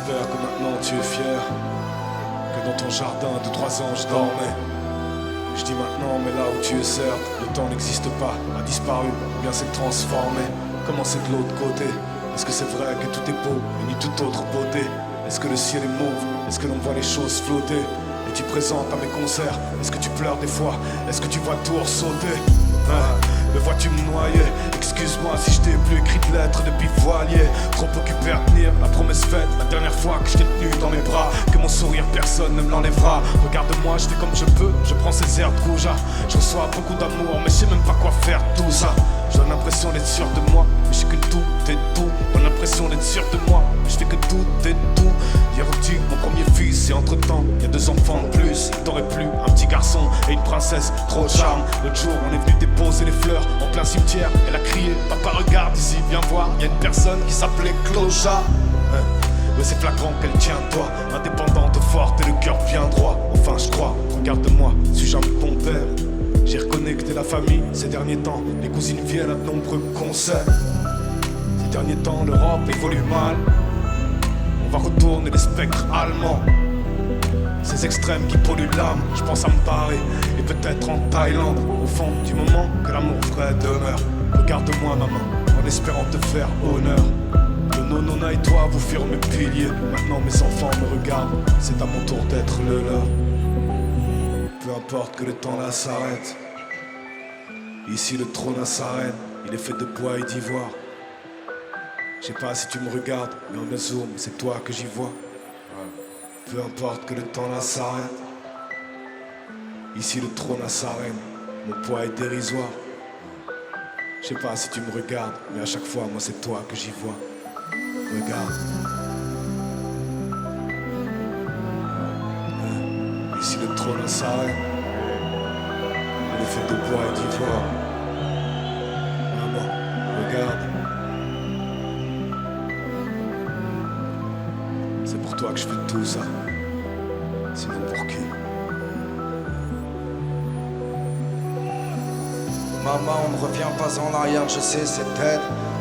J'espère que maintenant tu es fier, que dans ton jardin de 3 ans je dormais. Je dis maintenant, mais là où tu es certes, le temps n'existe pas, a disparu, ou bien s'est transformé. Comment c'est de l'autre côté? Est-ce que c'est vrai que tout est beau et ni toute autre beauté? Est-ce que le ciel est mauve? Est-ce que l'on voit les choses flotter? Es-tu présente à mes concerts? Est-ce que tu pleures des fois? Est-ce que tu vois tout sauter? Me vois-tu me noyer? Excuse-moi si je t'ai plus écrit de lettres depuis voilier. Trop occupé à tenir la promesse faite la dernière fois que je t'ai tenu dans mes bras. Que mon sourire personne ne me l'enlèvera. Regarde-moi, je fais comme je peux, je prends ces airs de goujat. Je reçois beaucoup d'amour mais je sais même pas quoi faire de tout ça. J'ai l'impression d'être sûr de moi, mais je sais que tout est tout. J'ai l'impression d'être sûr de moi, mais je fais que tout est tout. Hier reçu mon premier fils et entre-temps, il y a 2 enfants de plus. Il t'aurait plu, un petit garçon et une princesse, trop de charme. L'autre jour, on est venu déposer les fleurs en plein cimetière. Elle a crié, papa regarde ici, viens voir. Il y a une personne qui s'appelait Clocha. Mais c'est flagrant qu'elle tient de toi, indépendante, forte et le cœur bien droit. Enfin je crois, regarde-moi, suis-je un bon père? J'ai reconnecté la famille ces derniers temps. Les cousines viennent à de nombreux concerts. Ces derniers temps l'Europe évolue mal. On va retourner les spectres allemands. Ces extrêmes qui polluent l'âme. Je pense à me barrer et peut-être en Thaïlande. Au fond du moment que l'amour vrai demeure. Regarde-moi maman, en espérant te faire honneur. Le nonona et toi vous furent mes piliers. Maintenant mes enfants me regardent, c'est à mon tour d'être le leur. Peu importe que le temps là s'arrête. Ici le trône a sa reine, il est fait de bois et d'ivoire. Je sais pas si tu me regardes, mais en me zoom, c'est toi que j'y vois. Peu importe que le temps là s'arrête. Ici le trône a sa reine, mon poids est dérisoire. Je sais pas si tu me regardes, mais à chaque fois, moi c'est toi que j'y vois. Regarde. Ici le trône a sa reine. Elle est faite de bois et d'ivoire. Maman, regarde. C'est pour toi que je fais tout ça. Sinon pour qui? Maman, on ne revient pas en arrière, je sais, c'est dead.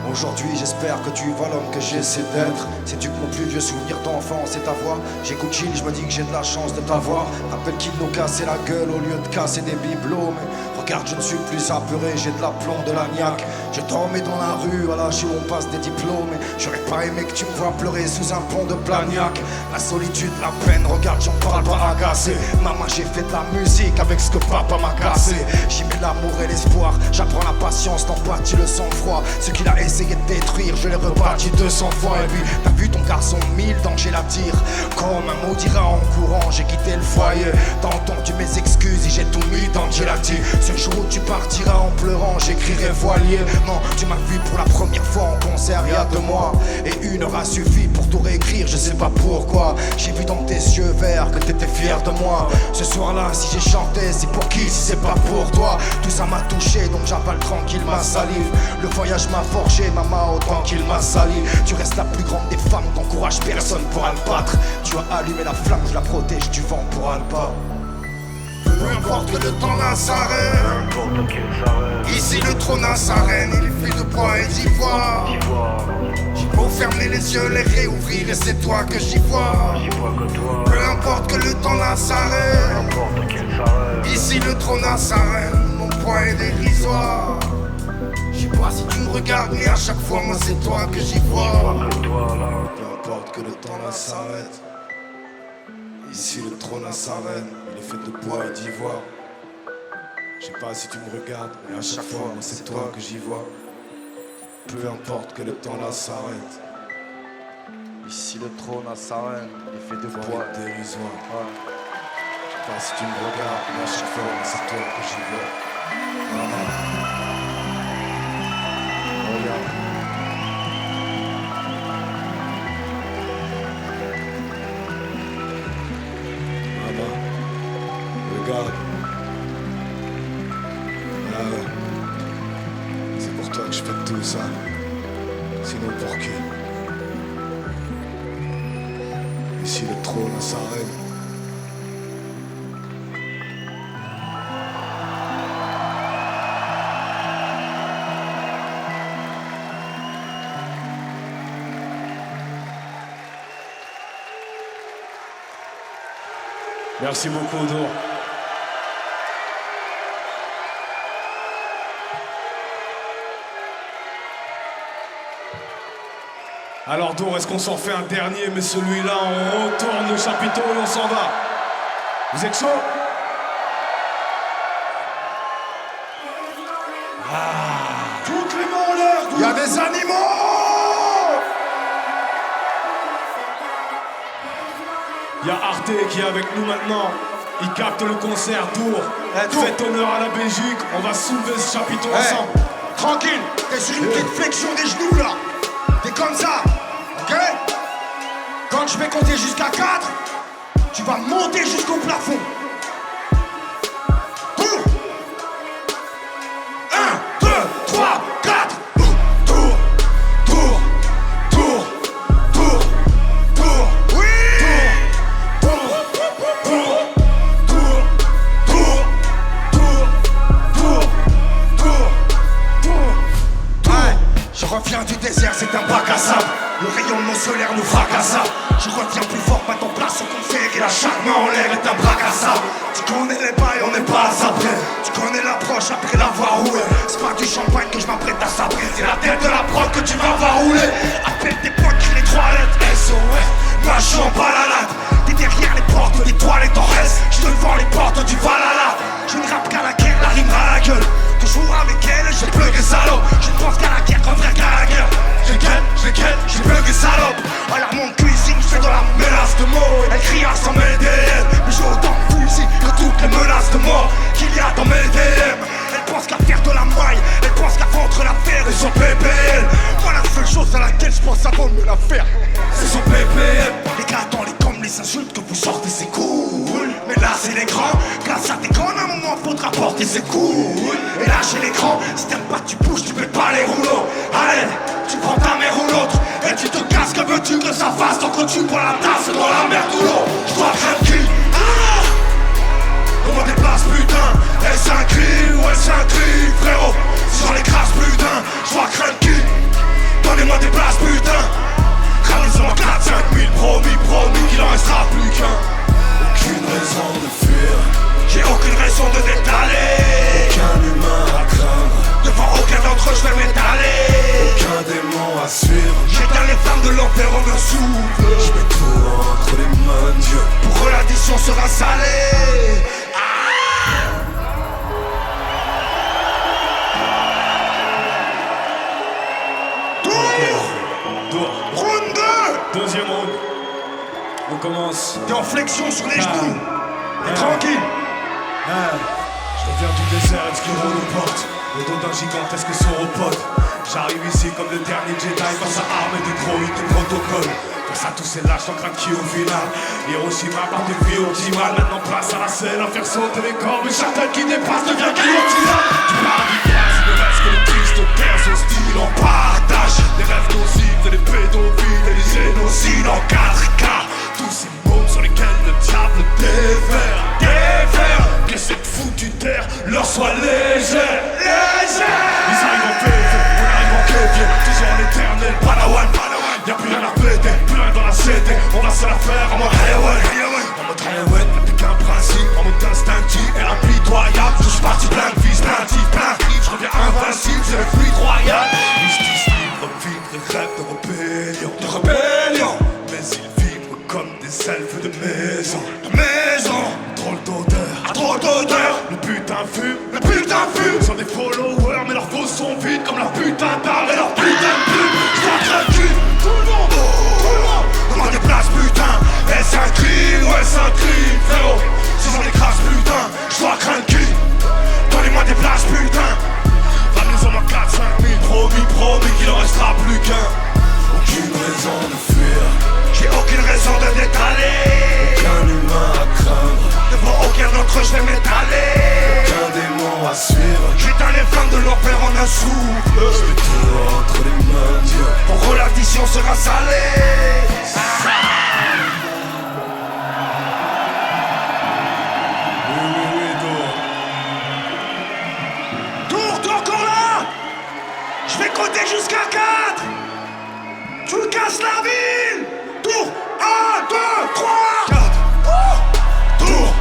Aujourd'hui j'espère que tu vois l'homme que j'essaie d'être. Sais-tu que mon plus vieux souvenir d'enfance c'est ta voix? J'écoute Chill, je me dis que j'ai de la chance de t'avoir. Rappelle qu'il nous cassait la gueule au lieu de casser des bibelots. Mais regarde, je ne suis plus apeuré, j'ai de l'aplomb, de la niaque. Je dormais dans la rue, à l'âge où on passe des diplômes. Et j'aurais pas aimé que tu me vois pleurer sous un pont de Blagnac. La solitude, la peine, regarde, j'en parle pas agacé. Maman, j'ai fait de la musique avec ce que papa m'a cassé. J'y mets l'amour et l'espoir, j'apprends la patience, l'empathie, le sang-froid. Ce qu'il a essayé de détruire, je l'ai rebâti 200 fois. Et puis, t'as vu ton garçon 1000 dangers l'attire. Comme un maudit rat en courant, j'ai quitté le foyer. T'as entendu mes excuses et j'ai tout mis dans le gelati. Ce jour où tu partiras en pleurant, j'écrirai voilier. Non, tu m'as vu pour la première fois en concert il y a 2 mois. Et 1 heure a suffi pour tout réécrire, je sais pas pourquoi. J'ai vu dans tes yeux verts que t'étais fier de moi. Ce soir-là, si j'ai chanté, c'est pour qui si c'est pas pour toi? Tout ça m'a touché, donc j'avale tranquille ma salive. Le voyage m'a forgé, maman, autant qu'il m'a sali. Tu restes la plus grande des femmes, t'encourages, personne pourra le battre. Tu as allumé la flamme, je la protège du vent pour le pas. Peu importe que le temps là s'arrête. Ici le trône a sa reine, il est fait de bois et d'ivoire. J'ai beau fermer les yeux, les réouvrir et c'est toi que j'y vois. Peu importe que le temps là s'arrête. Ici le trône a sa reine, mon poids est dérisoire. Je sais pas si tu me regardes, mais à chaque fois, moi c'est toi que j'y vois. Peu importe que le temps là s'arrête. Ici le trône a sa reine, il est fait de bois et d'ivoire. Je sais pas si tu me regardes, mais à chaque fois, moi c'est toi que j'y vois. Peu importe que le temps là s'arrête. Ici le trône a sa reine, il est fait de bois dérisoire. Je sais pas si tu me regardes, mais à chaque fois, moi c'est toi que j'y vois. Regarde. Maman, regarde. Ah ouais. C'est pour toi que je fais tout ça. Sinon pour qui? Ici le trône a sa reine. Merci beaucoup, Dour. Alors Dour, est-ce qu'on s'en fait un dernier, mais celui-là, on retourne le chapiteau et on s'en va. Vous êtes chaud? Toutes les mains en l'air, il y a des animaux. Il y a Arte qui est avec nous maintenant. Il capte le concert, Dour. Faites honneur à la Belgique, on va soulever ce chapiteau ensemble. Tranquille, t'es sur une petite flexion des genoux là. T'es comme ça, ok? Quand je vais compter jusqu'à 4, tu vas monter jusqu'au plafond. Tour 1, 2, 3, 4. Tour, tour, tour, tour, tour. Oui. Tour, tour, tour, tour, tour, tour, tour, tour. Ouais, je reviens du désert, c'est un bac à sable. Le rayon de mon solaire nous fracassa. Je reviens plus fort, pas ton place au concert. Et là chaque main en l'air est un braque à sable. Tu connais les bails, on n'est pas à s'après. Tu connais l'approche après l'avoir roulé. C'est pas du champagne que je m'apprête à sabrer. C'est la tête de la prod que tu vas voir rouler. Appelle tes potes, crie les 3 lettres SOS, moi je suis en balalade. T'es derrière les portes des toilettes en reste. Je te vends les portes du Valhalla. Je ne rappe qu'à la guerre, la rime à la gueule. Toujours avec elle, j'ai plugué salope. Je ne pense qu'à la guerre qu'en vrai qu'à la guerre. J'ai plugué salope. Alors mon cuisine, je fais de la menace de mort. Elle crie à son MDM, mais j'ai autant de fusil que toutes les menaces de mort qu'il y a dans mes DM. Elle pense qu'à faire de la maille, elle pense qu'à vendre la terre et son PPL. Moi la seule chose à laquelle je pense avant de me la faire, c'est son PPM. Les gars, attendez comme les insultes que vous sortez, c'est cool. Mais là c'est l'écran, grâce à tes grands, à un moment faudra porter ses couilles. Et là chez l'écran, si t'aimes pas tu bouges, tu pètes pas les rouleaux. Allez, tu prends ta mère ou l'autre, et tu te casses, que veux-tu que ça fasse tant que tu bois la tasse dans la merde ou l'eau. J'dois craquer. Donne-moi des places, putain. Est-ce un cri ou est-ce un cri, frérot? Si j'en écrase plus d'un, j'dois craquer. Donnez-moi des places, putain. Ramenez-moi 4-5 000, promis qu'il en restera plus qu'un. Aucune raison de fuir, j'ai aucune raison de détaler. Aucun humain à craindre, devant aucun d'entre eux je vais m'étaler. Aucun démon à suivre, j'éteins les flammes de l'enfer en un souffle. Je mets tout entre les mains de Dieu, pour eux l'addition sera salée. Dour. Round 2. Deuxième round. On commence. T'es en flexion sur les genoux. T'es tranquille. Je reviens du désert, est-ce qu'il roule aux portes? Le dos d'un gigantesque sauropode. J'arrive ici comme le dernier Jedi face à armes et des droïdes de protocole. Face à tous ces lâches en train de qui au final. Hiroshima par des vies optimales. Maintenant place à la scène à faire sauter les corps. Mais chacun qui dépasse devient guillotinat. Du paradis passe, il ne reste que le triste terre hostile en partage. Des rêves nocifs et des pédophiles et des génocides en 4K. Tous ces mots sur lesquels le diable déverse. Que cette foutue terre leur soit légère. Ils arrivent en PV, on arrive en Kevin. Toujours en éternel Padawan. Y'a plus rien à péter, plus rien dans la CD. On va se la faire en mode Hayward. En mode Hayward, plus qu'un principe. En mode instinctif et impitoyable. Je suis parti plein de vies, plein de rives. Je reviens invincible, c'est le fluide royal. Justice libre, vibre et rêve de rébellion. Mais ils vibrent comme des elfes de maison. Trop d'odeur, le putain fume. Sont des followers, mais leurs faux sont vides comme leur putain d'âme et leur putain de pub. J'dois craquer, tout le monde. Donne-moi des places, putain. Est-ce un cri ou est-ce un cri, frérot? Si j'en écrase, putain, j'dois craquer. Donnez-moi des places, putain. Ramenez-en 4-5 000, promis qu'il en restera plus qu'un. Aucune raison de fuir, j'ai aucune raison de détaler. Aucun humain à craindre, devant aucun d'entre eux je vais m'étaler. Aucun démon à suivre, j'éteins les flammes de l'enfer en un souffle. Je mets tout entre les mains de Dieu, pour eux l'addition sera salée. Dour, t'es encore là? Je vais compter jusqu'à 4. Tu casses la ville. Dour, 1, 2, 3, 4. Dour.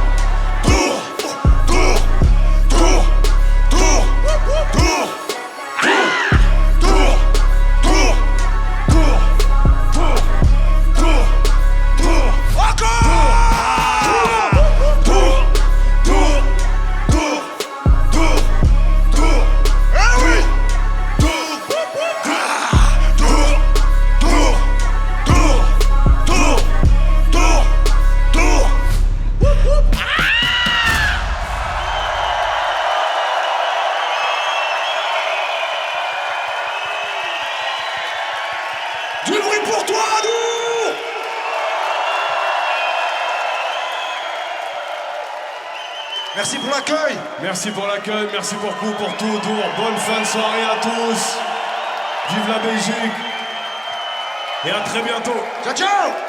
Merci pour l'accueil. Merci pour l'accueil, merci beaucoup pour tout autour. Bonne fin de soirée à tous. Vive la Belgique. Et à très bientôt. Ciao, ciao.